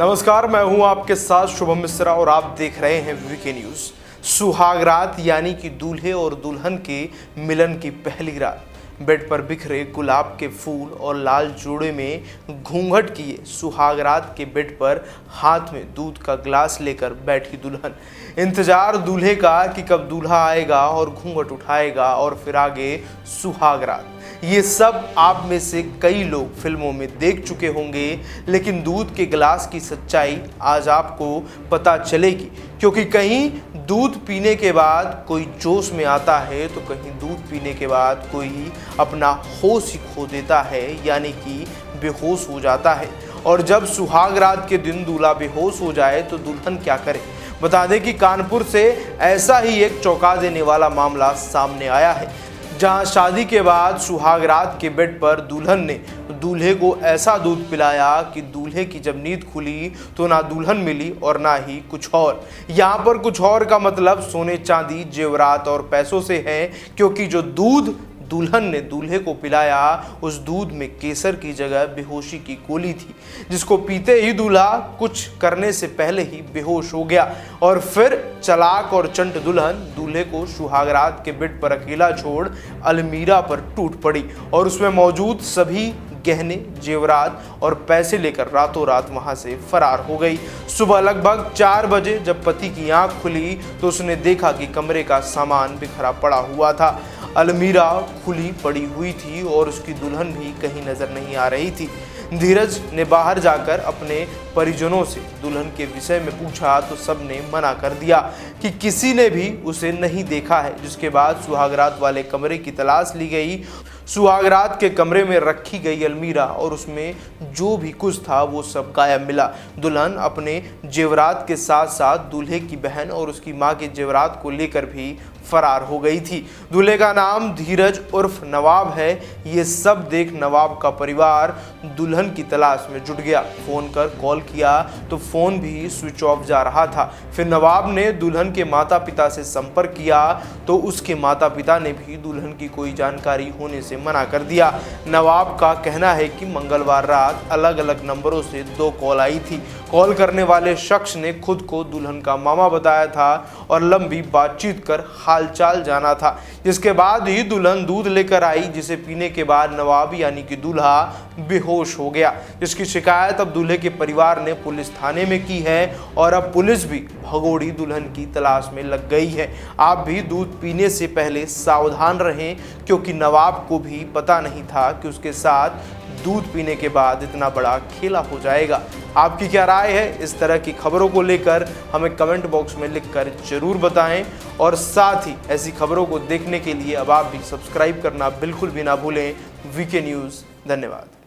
नमस्कार, मैं हूं आपके साथ शुभम मिश्रा और आप देख रहे हैं वीके न्यूज। सुहागरात यानी कि दूल्हे और दुल्हन के मिलन की पहली रात। बेड पर बिखरे गुलाब के फूल और लाल जोड़े में घूंघट किए सुहागरात के बेड पर हाथ में दूध का गिलास लेकर बैठी दुल्हन। इंतजार दूल्हे का कि कब दूल्हा आएगा और घूंघट उठाएगा और फिर आगे सुहागरात। ये सब आप में से कई लोग फिल्मों में देख चुके होंगे, लेकिन दूध के गिलास की सच्चाई आज आपको पता चलेगी, क्योंकि कहीं दूध पीने के बाद कोई जोश में आता है तो कहीं दूध पीने के बाद कोई अपना होश ही खो देता है, यानी कि बेहोश हो जाता है। और जब सुहागरात के दिन दूल्हा बेहोश हो जाए तो दुल्हन क्या करे। बता दें कि कानपुर से ऐसा ही एक चौंका देने वाला मामला सामने आया है, जहां शादी के बाद सुहागरात के बेड पर दुल्हन ने दूल्हे को ऐसा दूध पिलाया कि दूल्हे की जब नींद खुली तो ना दुल्हन मिली और ना ही कुछ और। यहाँ पर कुछ और का मतलब सोने चांदी जेवरात और पैसों से है, क्योंकि जो दूध दुल्हन ने दूल्हे को पिलाया उस दूध में केसर की जगह बेहोशी की गोली थी, जिसको पीते ही दूल्हा कुछ करने से पहले ही बेहोश हो गया। और फिर चालाक और चंट दुल्हन दूल्हे को सुहागरात के बेड पर अकेला छोड़ अलमीरा पर टूट पड़ी और उसमें मौजूद सभी गहने जेवरात और पैसे लेकर रातों रात वहां से फरार हो गई। सुबह लगभग 4 बजे जब पति की आंख खुली तो उसने देखा कि कमरे का सामान बिखरा पड़ा हुआ था। अलमीरा खुली पड़ी हुई थी और उसकी दुल्हन भी कहीं नजर नहीं आ रही थी। धीरज ने बाहर जाकर अपने परिजनों से दुल्हन के विषय में पूछा तो सबने मना कर दिया कि किसी ने भी उसे नहीं देखा है। जिसके बाद सुहागरात वाले कमरे की तलाश ली गई। सुहागरात के कमरे में रखी गई अलमीरा और उसमें जो भी कुछ था वो सब गायब मिला। दुल्हन अपने जेवरात के साथ साथ दूल्हे की बहन और उसकी मां के जेवरात को लेकर भी फरार हो गई थी। दूल्हे का नाम धीरज उर्फ नवाब है। ये सब देख नवाब का परिवार दुल्हन की तलाश में जुट गया। फोन कर कॉल किया तो फोन भी स्विच ऑफ जा रहा था। फिर नवाब ने दुल्हन के माता पिता से संपर्क किया तो उसके माता पिता ने भी दुल्हन की कोई जानकारी होने से मना कर दिया। नवाब का कहना है कि मंगलवार रात अलग अलग नंबरों से 2 कॉल आई थी। कॉल करने वाले शख्स ने खुद को दुल्हन का मामा बताया था और लंबी बातचीत कर हालचाल जाना था। जिसके बाद ही दुल्हन दूध लेकर आई, जिसे पीने के बाद नवाब यानी कि दूल्हा बेहोश हो गया। जिसकी शिकायत अब दूल्हे के परिवार ने पुलिस थाने में की है और अब पुलिस भी भगोड़ी दुल्हन की तलाश में लग गई है। आप भी दूध पीने से पहले सावधान रहें, क्योंकि नवाब को भी पता नहीं था कि उसके साथ दूध पीने के बाद इतना बड़ा खेला हो जाएगा। आपकी क्या राय है इस तरह की खबरों को लेकर, हमें कमेंट बॉक्स में लिखकर जरूर बताएं। और साथ ही ऐसी खबरों को देखने के लिए अब आप भी सब्सक्राइब करना बिल्कुल भी ना भूलें। VK news. धन्यवाद।